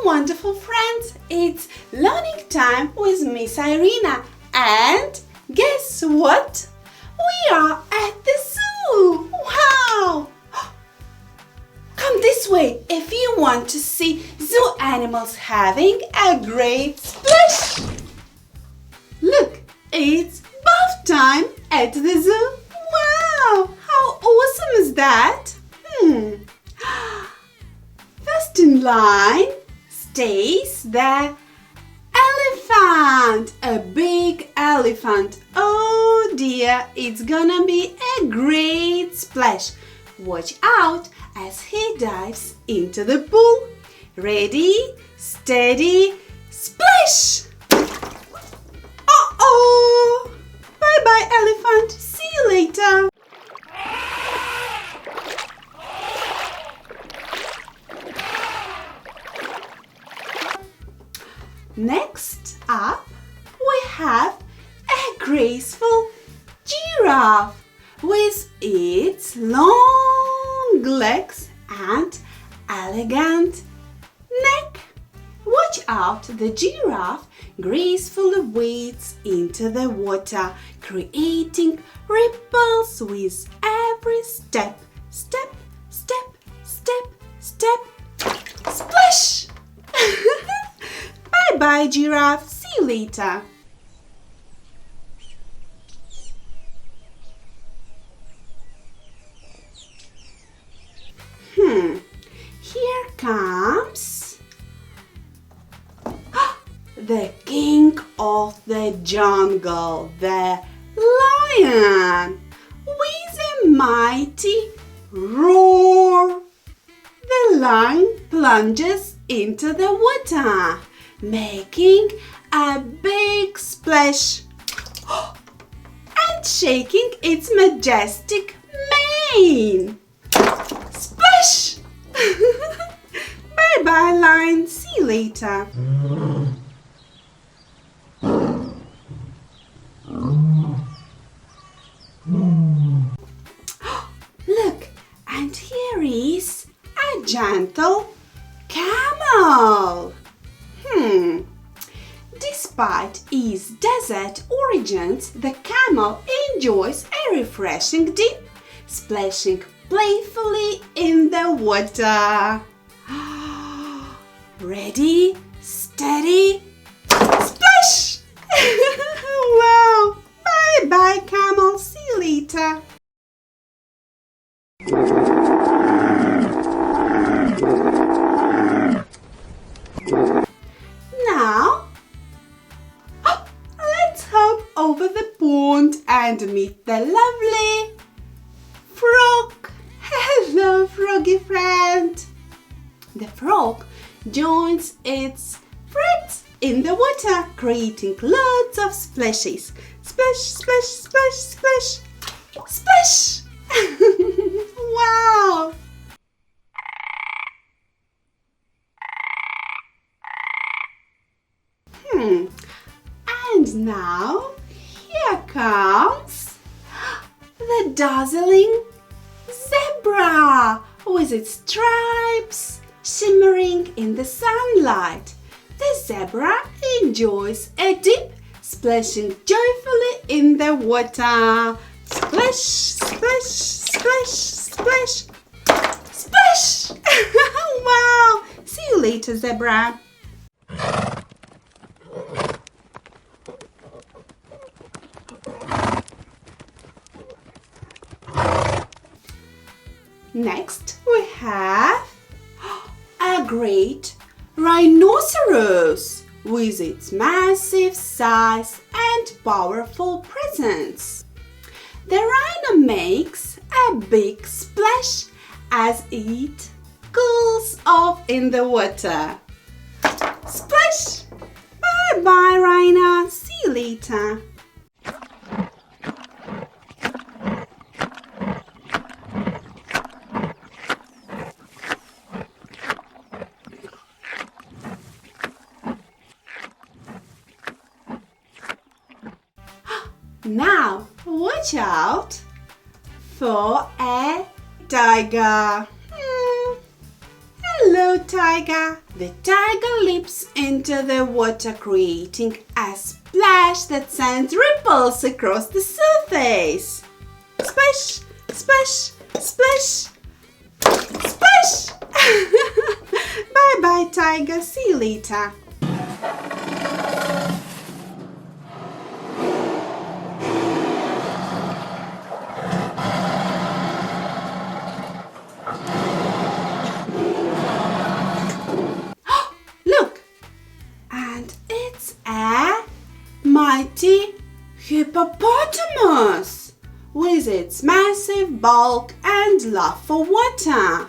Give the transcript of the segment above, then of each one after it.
wonderful friends, it's learning time with Miss Irina, and guess what? We are at the zoo! Wow! Come this way if you want to see zoo animals having a great splash! Look, it's bath time at the zoo! Wow! How awesome is that? First in line stays the elephant, a big elephant. Oh dear, it's gonna be a great splash. Watch out as he dives into the pool. Ready, steady, splash! Uh-oh! Bye-bye, elephant. See you later. Next up, we have a graceful giraffe with its long legs and elegant neck. Watch out, the giraffe gracefully wades into the water, creating ripples with every step. Step, step, step, step, splash! Bye-bye, giraffe. See you later. Here comes the king of the jungle, the lion, with a mighty roar. The lion plunges into the water, making a big splash and shaking its majestic mane. Splash! Bye-bye, lion. See you later. Look, and here is a gentle camel. Despite its desert origins, the camel enjoys a refreshing dip, splashing playfully in the water. Ready, steady, splash! Wow! Bye-bye, camel. See you later. Now, let's hop over the pond and meet the lovely frog. Hello, froggy friend. The frog joins its friends in the water, creating lots of splashes. Splash, splash, splash, splash, splash! Wow! And now, here comes the dazzling zebra with its stripes shimmering in the sunlight. The zebra enjoys a dip, splashing joyfully in the water. Splash, splash, splash, splash, splash! Wow! See you later, zebra. Next, we have a great rhinoceros with its massive size and powerful presence. The rhino makes a big splash as it cools off in the water. Splash! Bye-bye, rhino. See you later. Now, watch out for a tiger. Hello, tiger. The tiger leaps into the water, creating a splash that sends ripples across the surface. Splash, splash, splash, splash! Bye-bye, tiger. See you later. Look! And it's a mighty hippopotamus with its massive bulk and love for water.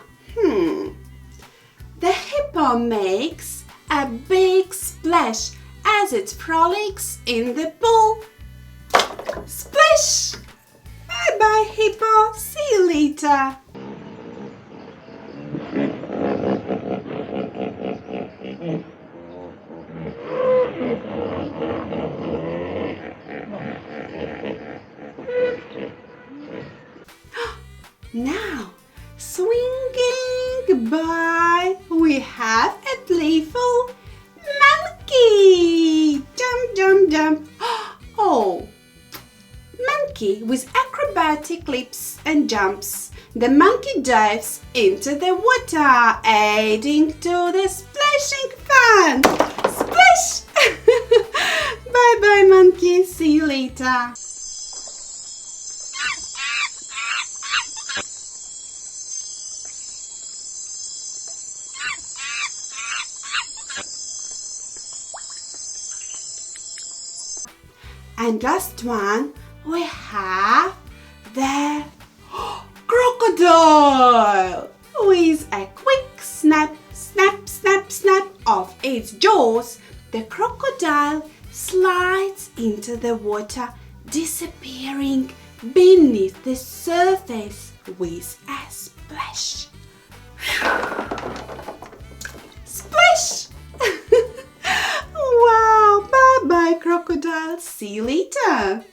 The hippo makes a big splash as it frolics in the pool. Splash! Bye-bye, hippo. See you later. Now, swinging by, we have a playful monkey. Jump, jump, jump. Oh, monkey with acrobatic leaps and jumps. The monkey dives into the water, adding to the splashing fun. Splash! Bye-bye, monkey. See you later. And last one, we have the crocodile with a quick snap, snap, snap, snap of its jaws. The crocodile slides into the water, disappearing beneath the surface with a splash. Splash! Wow! Bye-bye, crocodile. See you later.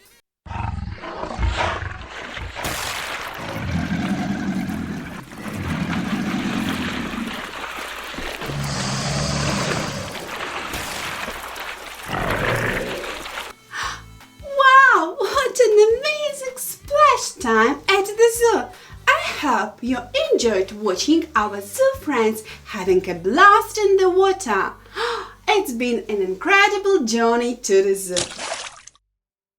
Wow! What an amazing splash time at the zoo. I hope you enjoyed watching our zoo friends having a blast in the water. It's been an incredible journey to the zoo.